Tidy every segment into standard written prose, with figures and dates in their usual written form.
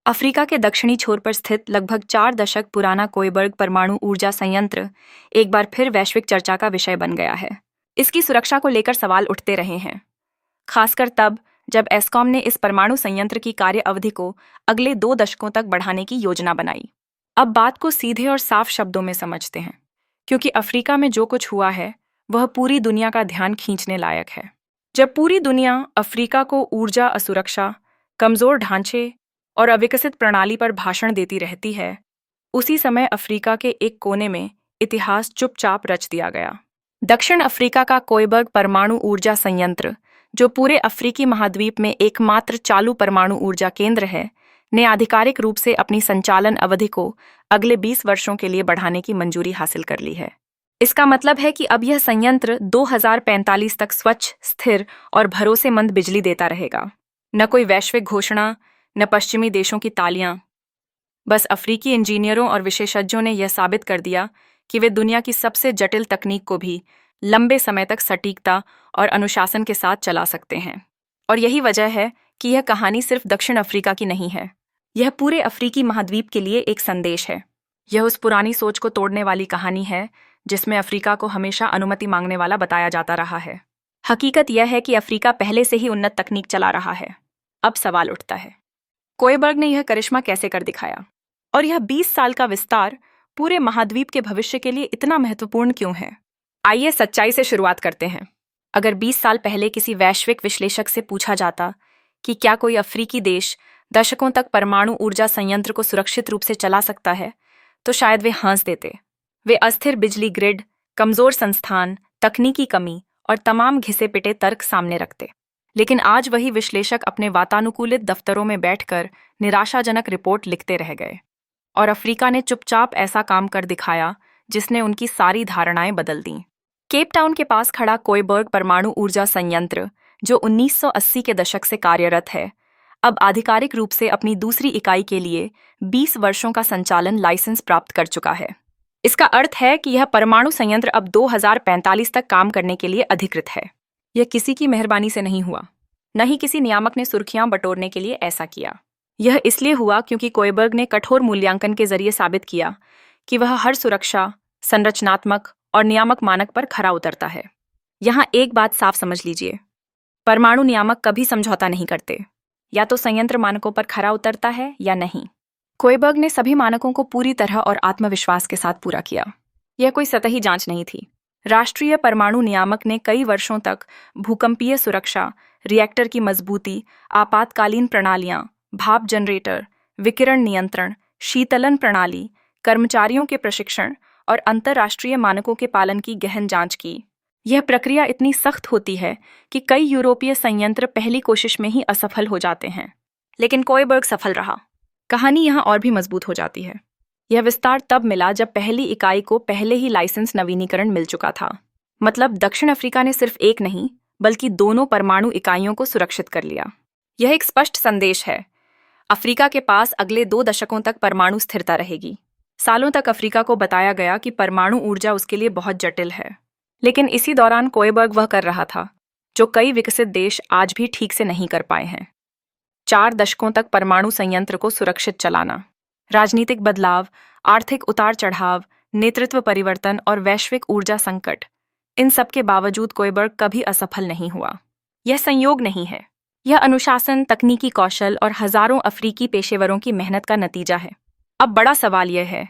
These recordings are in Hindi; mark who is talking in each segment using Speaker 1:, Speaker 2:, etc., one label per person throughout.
Speaker 1: अफ्रीका के दक्षिणी छोर पर स्थित लगभग 4 दशक पुराना कोयबर्ग परमाणु ऊर्जा संयंत्र एक बार फिर वैश्विक चर्चा का विषय बन गया है। इसकी सुरक्षा को लेकर सवाल उठते रहे हैं, खासकर तब जब एस्कॉम ने इस परमाणु संयंत्र की कार्य अवधि को अगले 2 दशकों तक बढ़ाने की योजना बनाई। अब बात को सीधे और साफ शब्दों में समझते हैं, क्योंकि अफ्रीका में जो कुछ हुआ है वह पूरी दुनिया का ध्यान खींचने लायक है। जब पूरी दुनिया अफ्रीका को ऊर्जा असुरक्षा, कमजोर ढांचे और अविकसित प्रणाली पर भाषण देती रहती है, उसी समय अफ्रीका के एक कोने में इतिहास चुपचाप रच दिया गया। दक्षिण अफ्रीका का कोयबर्ग परमाणु ऊर्जा संयंत्र, जो पूरे अफ्रीकी महाद्वीप में एकमात्र चालू परमाणु ऊर्जा केंद्र है, ने आधिकारिक रूप से अपनी संचालन अवधि को अगले 20 वर्षों के लिए बढ़ाने की मंजूरी हासिल कर ली है। इसका मतलब है कि अब यह संयंत्र 2045 तक स्वच्छ, स्थिर और भरोसेमंद बिजली देता रहेगा। न कोई वैश्विक घोषणा, न पश्चिमी देशों की तालियां। बस अफ्रीकी इंजीनियरों और विशेषज्ञों ने यह साबित कर दिया कि वे दुनिया की सबसे जटिल तकनीक को भी लंबे समय तक सटीकता और अनुशासन के साथ चला सकते हैं। और यही वजह है कि यह कहानी सिर्फ दक्षिण अफ्रीका की नहीं है, यह पूरे अफ्रीकी महाद्वीप के लिए एक संदेश है। यह उस पुरानी सोच को तोड़ने वाली कहानी है जिसमें अफ्रीका को हमेशा अनुमति मांगने वाला बताया जाता रहा है। हकीकत यह है कि अफ्रीका पहले से ही उन्नत तकनीक चला रहा है। अब सवाल उठता है, कोयबर्ग ने यह करिश्मा कैसे कर दिखाया? और यह 20 साल का विस्तार पूरे महाद्वीप के भविष्य के लिए इतना महत्वपूर्ण क्यों है? आइए सच्चाई से शुरुआत करते हैं। अगर 20 साल पहले किसी वैश्विक विश्लेषक से पूछा जाता कि क्या कोई अफ्रीकी देश दशकों तक परमाणु ऊर्जा संयंत्र को सुरक्षित रूप से चला सकता है, तो शायद वे हंस देते। वे अस्थिर बिजली ग्रिड, कमजोर संस्थान, तकनीकी कमी और तमाम घिसे पिटे तर्क सामने रखते। लेकिन आज वही विश्लेषक अपने वातानुकूलित दफ्तरों में बैठकर निराशाजनक रिपोर्ट लिखते रह गए, और अफ्रीका ने चुपचाप ऐसा काम कर दिखाया जिसने उनकी सारी धारणाएं बदल दीं। केप टाउन के पास खड़ा कोयबर्ग परमाणु ऊर्जा संयंत्र, जो 1980 के दशक से कार्यरत है, अब आधिकारिक रूप से अपनी दूसरी इकाई के लिए 20 वर्षों का संचालन लाइसेंस प्राप्त कर चुका है। इसका अर्थ है कि यह परमाणु संयंत्र अब 2045 तक काम करने के लिए अधिकृत है। यह किसी की मेहरबानी से नहीं हुआ, न ही किसी नियामक ने सुर्खियां बटोरने के लिए ऐसा किया। यह इसलिए हुआ क्योंकि कोयबर्ग ने कठोर मूल्यांकन के जरिए साबित किया कि वह हर सुरक्षा, संरचनात्मक और नियामक मानक पर खरा उतरता है। यहाँ एक बात साफ समझ लीजिए, परमाणु नियामक कभी समझौता नहीं करते। या तो संयंत्र मानकों पर खरा उतरता है या नहीं। कोयबर्ग ने सभी मानकों को पूरी तरह और आत्मविश्वास के साथ पूरा किया। यह कोई सतही जांच नहीं थी। राष्ट्रीय परमाणु नियामक ने कई वर्षों तक भूकंपीय सुरक्षा, रिएक्टर की मजबूती, आपातकालीन प्रणालियां, भाप जनरेटर, विकिरण नियंत्रण, शीतलन प्रणाली, कर्मचारियों के प्रशिक्षण और अंतर्राष्ट्रीय मानकों के पालन की गहन जांच की। यह प्रक्रिया इतनी सख्त होती है कि कई यूरोपीय संयंत्र पहली कोशिश में ही असफल हो जाते हैं, लेकिन कोयबर्ग सफल रहा। कहानी यहाँ और भी मजबूत हो जाती है। यह विस्तार तब मिला जब पहली इकाई को पहले ही लाइसेंस नवीनीकरण मिल चुका था। मतलब दक्षिण अफ्रीका ने सिर्फ एक नहीं, बल्कि दोनों परमाणु इकाइयों को सुरक्षित कर लिया। यह एक स्पष्ट संदेश है, अफ्रीका के पास अगले 2 दशकों तक परमाणु स्थिरता रहेगी। सालों तक अफ्रीका को बताया गया कि परमाणु ऊर्जा उसके लिए बहुत जटिल है, लेकिन इसी दौरान कोयबर्ग वह कर रहा था जो कई विकसित देश आज भी ठीक से नहीं कर पाए हैं। 4 दशकों तक परमाणु संयंत्र को सुरक्षित चलाना। राजनीतिक बदलाव, आर्थिक उतार चढ़ाव, नेतृत्व परिवर्तन और वैश्विक ऊर्जा संकट, इन सब के बावजूद कोयबर्ग कभी असफल नहीं हुआ। यह संयोग नहीं है, यह अनुशासन, तकनीकी कौशल और हजारों अफ्रीकी पेशेवरों की मेहनत का नतीजा है। अब बड़ा सवाल यह है,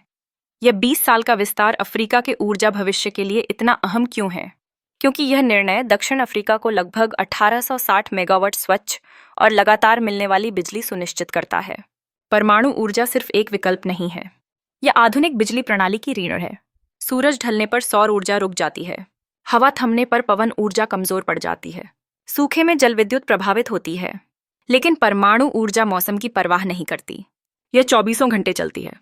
Speaker 1: यह 20 साल का विस्तार अफ्रीका के ऊर्जा भविष्य के लिए इतना अहम क्यों है? क्योंकि यह निर्णय दक्षिण अफ्रीका को लगभग 1860 मेगावाट स्वच्छ और लगातार मिलने वाली बिजली सुनिश्चित करता है। परमाणु ऊर्जा सिर्फ एक विकल्प नहीं है, यह आधुनिक बिजली प्रणाली की रीढ़ है। सूरज ढलने पर सौर ऊर्जा रुक जाती है, हवा थमने पर पवन ऊर्जा कमजोर पड़ जाती है, सूखे में जल विद्युत प्रभावित होती है। लेकिन परमाणु ऊर्जा मौसम की परवाह नहीं करती। यह 24 घंटे चलती है।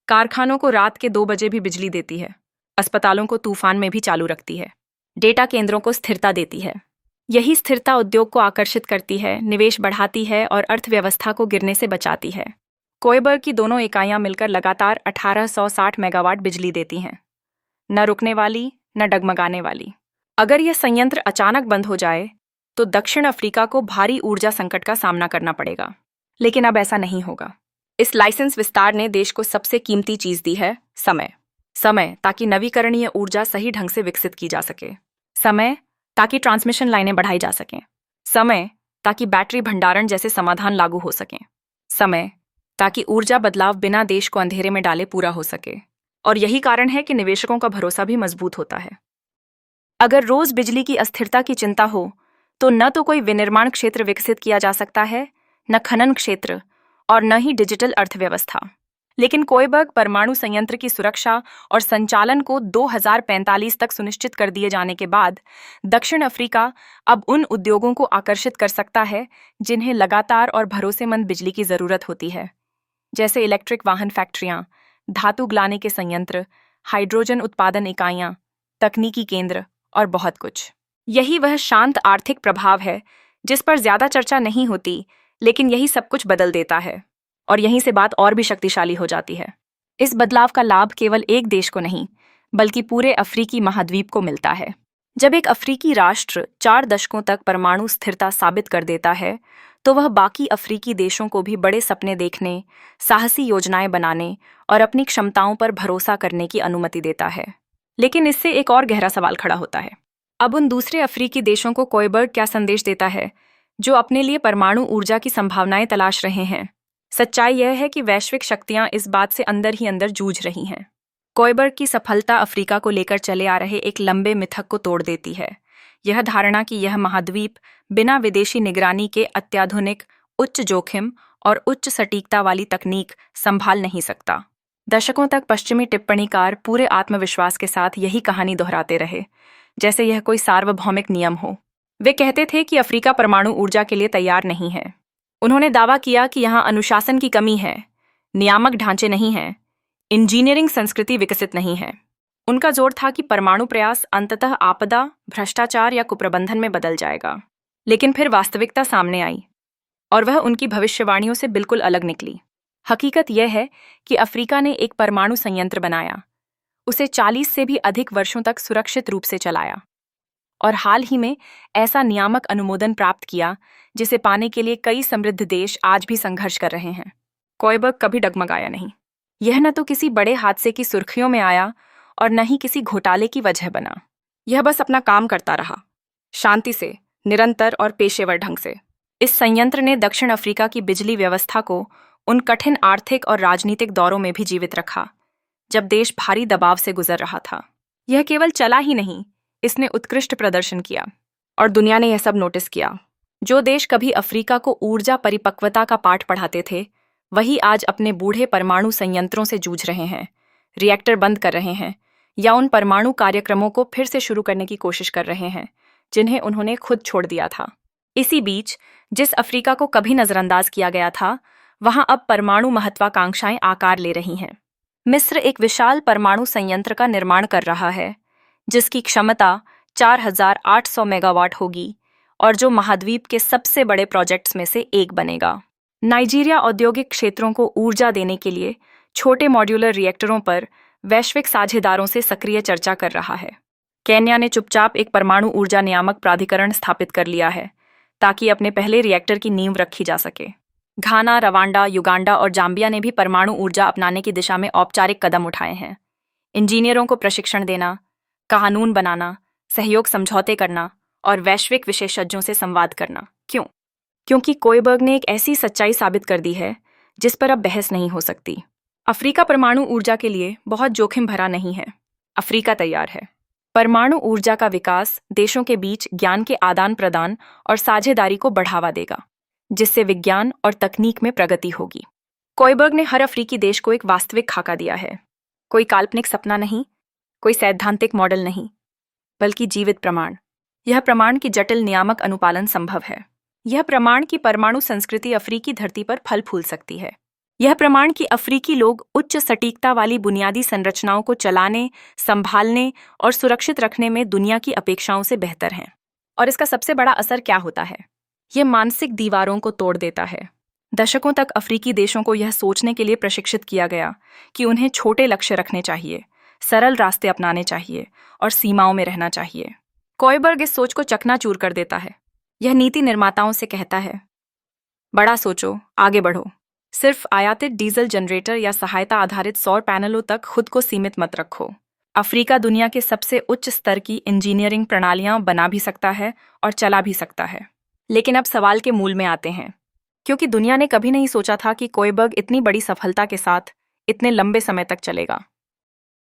Speaker 1: कारखानों को रात के 2 बजे भी बिजली देती है, अस्पतालों को तूफान में भी चालू रखती है, डेटा केंद्रों को स्थिरता देती है। यही स्थिरता उद्योग को आकर्षित करती है, निवेश बढ़ाती है और अर्थव्यवस्था को गिरने से बचाती है। कोयबर्ग की दोनों इकाइयां मिलकर लगातार 1860 मेगावाट बिजली देती हैं, न रुकने वाली न डगमगाने वाली। अगर यह संयंत्र अचानक बंद हो जाए तो दक्षिण अफ्रीका को भारी ऊर्जा संकट का सामना करना पड़ेगा। लेकिन अब ऐसा नहीं होगा। इस लाइसेंस विस्तार ने देश को सबसे कीमती चीज दी है, समय। समय ताकि नवीकरणीय ऊर्जा सही ढंग से विकसित की जा सके। समय ताकि ट्रांसमिशन लाइनें बढ़ाई जा सकें। समय ताकि बैटरी भंडारण जैसे समाधान लागू हो सकें। समय ताकि ऊर्जा बदलाव बिना देश को अंधेरे में डाले पूरा हो सके। और यही कारण है कि निवेशकों का भरोसा भी मजबूत होता है। अगर रोज बिजली की अस्थिरता की चिंता हो तो न तो कोई विनिर्माण क्षेत्र विकसित किया जा सकता है, न खनन क्षेत्र, और न ही डिजिटल अर्थव्यवस्था। लेकिन कोयबर्ग परमाणु संयंत्र की सुरक्षा और संचालन को 2045 तक सुनिश्चित कर दिए जाने के बाद दक्षिण अफ्रीका अब उन उद्योगों को आकर्षित कर सकता है जिन्हें लगातार और भरोसेमंद बिजली की जरूरत होती है, जैसे इलेक्ट्रिक वाहन फैक्ट्रियां, धातु गलाने के संयंत्र, हाइड्रोजन उत्पादन इकाइयां, तकनीकी केंद्र और बहुत कुछ। यही वह शांत आर्थिक प्रभाव है जिस पर ज्यादा चर्चा नहीं होती, लेकिन यही सब कुछ बदल देता है। और यहीं से बात और भी शक्तिशाली हो जाती है। इस बदलाव का लाभ केवल एक देश को नहीं, बल्कि पूरे अफ्रीकी महाद्वीप को मिलता है। जब एक अफ्रीकी राष्ट्र 4 दशकों तक परमाणु स्थिरता साबित कर देता है, तो वह बाकी अफ्रीकी देशों को भी बड़े सपने देखने, साहसी योजनाएं बनाने और अपनी क्षमताओं पर भरोसा करने की अनुमति देता है। लेकिन इससे एक और गहरा सवाल खड़ा होता है। अब उन दूसरे अफ्रीकी देशों को कोयबर्ग क्या संदेश देता है जो अपने लिए परमाणु ऊर्जा की संभावनाएं तलाश रहे हैं? सच्चाई यह है कि वैश्विक शक्तियां इस बात से अंदर ही अंदर जूझ रही हैं। कोयबर्ग की सफलता अफ्रीका को लेकर चले आ रहे एक लंबे मिथक को तोड़ देती है। यह धारणा कि यह महाद्वीप बिना विदेशी निगरानी के अत्याधुनिक, उच्च जोखिम और उच्च सटीकता वाली तकनीक संभाल नहीं सकता। दशकों तक पश्चिमी टिप्पणीकार पूरे आत्मविश्वास के साथ यही कहानी दोहराते रहे, जैसे यह कोई सार्वभौमिक नियम हो। वे कहते थे कि अफ्रीका परमाणु ऊर्जा के लिए तैयार नहीं है। उन्होंने दावा किया कि यहाँ अनुशासन की कमी है, नियामक ढांचे नहीं हैं, इंजीनियरिंग संस्कृति विकसित नहीं है। उनका जोर था कि परमाणु प्रयास अंततः आपदा, भ्रष्टाचार या कुप्रबंधन में बदल जाएगा। लेकिन फिर वास्तविकता सामने आई और वह उनकी भविष्यवाणियों से बिल्कुल अलग निकली। हकीकत यह है कि अफ्रीका ने एक परमाणु संयंत्र बनाया, उसे 40 से भी अधिक वर्षों तक सुरक्षित रूप से चलाया और हाल ही में ऐसा नियामक अनुमोदन प्राप्त किया जिसे पाने के लिए कई समृद्ध देश आज भी संघर्ष कर रहे हैं। कोयबर्ग कभी डगमगाया नहीं। यह न तो किसी बड़े हादसे की सुर्खियों में आया और न ही किसी घोटाले की वजह बना। यह बस अपना काम करता रहा, शांति से, निरंतर और पेशेवर ढंग से। इस संयंत्र ने दक्षिण अफ्रीका की बिजली व्यवस्था को उन कठिन आर्थिक और राजनीतिक दौरों में भी जीवित रखा जब देश भारी दबाव से गुजर रहा था। यह केवल चला ही नहीं, इसने उत्कृष्ट प्रदर्शन किया और दुनिया ने यह सब नोटिस किया। जो देश कभी अफ्रीका को ऊर्जा परिपक्वता का पाठ पढ़ाते थे, वही आज अपने बूढ़े परमाणु संयंत्रों से जूझ रहे हैं, रिएक्टर बंद कर रहे हैं या उन परमाणु कार्यक्रमों को फिर से शुरू करने की कोशिश कर रहे हैं जिन्हें उन्होंने खुद छोड़ दिया था। इसी बीच जिस अफ्रीका को कभी नजरअंदाज किया गया था, वहां अब परमाणु महत्वाकांक्षाएं आकार ले रही हैं। मिस्र एक विशाल परमाणु संयंत्र का निर्माण कर रहा है जिसकी क्षमता 4800 मेगावाट होगी और जो महाद्वीप के सबसे बड़े प्रोजेक्ट्स में से एक बनेगा। नाइजीरिया औद्योगिक क्षेत्रों को ऊर्जा देने के लिए छोटे मॉड्यूलर रिएक्टरों पर वैश्विक साझेदारों से सक्रिय चर्चा कर रहा है। केन्या ने चुपचाप एक परमाणु ऊर्जा नियामक प्राधिकरण स्थापित कर लिया है ताकि अपने पहले रिएक्टर की नींव रखी जा सके। घाना, रवांडा, युगांडा और जाम्बिया ने भी परमाणु ऊर्जा अपनाने की दिशा में औपचारिक कदम उठाए हैं। इंजीनियरों को प्रशिक्षण देना, कानून बनाना, सहयोग समझौते करना और वैश्विक विशेषज्ञों से संवाद करना। क्यों? क्योंकि कोयबर्ग ने एक ऐसी सच्चाई साबित कर दी है जिस पर अब बहस नहीं हो सकती। अफ्रीका परमाणु ऊर्जा के लिए बहुत जोखिम भरा नहीं है। अफ्रीका तैयार है। परमाणु ऊर्जा का विकास देशों के बीच ज्ञान के आदान प्रदान और साझेदारी को बढ़ावा देगा, जिससे विज्ञान और तकनीक में प्रगति होगी। कोयबर्ग ने हर अफ्रीकी देश को एक वास्तविक खाका दिया है। कोई काल्पनिक सपना नहीं, कोई सैद्धांतिक मॉडल नहीं, बल्कि जीवित प्रमाण। यह प्रमाण कि जटिल नियामक अनुपालन संभव है। यह प्रमाण कि परमाणु संस्कृति अफ्रीकी धरती पर फल फूल सकती है। यह प्रमाण कि अफ्रीकी लोग उच्च सटीकता वाली बुनियादी संरचनाओं को चलाने, संभालने और सुरक्षित रखने में दुनिया की अपेक्षाओं से बेहतर हैं। और इसका सबसे बड़ा असर क्या होता है? यह मानसिक दीवारों को तोड़ देता है। दशकों तक अफ्रीकी देशों को यह सोचने के लिए प्रशिक्षित किया गया कि उन्हें छोटे लक्ष्य रखने चाहिए, सरल रास्ते अपनाने चाहिए और सीमाओं में रहना चाहिए। कोयबर्ग इस सोच को चकनाचूर कर देता है। यह नीति निर्माताओं से कहता है, बड़ा सोचो, आगे बढ़ो, सिर्फ आयातित डीजल जनरेटर या सहायता आधारित सौर पैनलों तक खुद को सीमित मत रखो। अफ्रीका दुनिया के सबसे उच्च स्तर की इंजीनियरिंग प्रणालियां बना भी सकता है और चला भी सकता है। लेकिन अब सवाल के मूल में आते हैं, क्योंकि दुनिया ने कभी नहीं सोचा था कि कोयबर्ग इतनी बड़ी सफलता के साथ इतने लंबे समय तक चलेगा।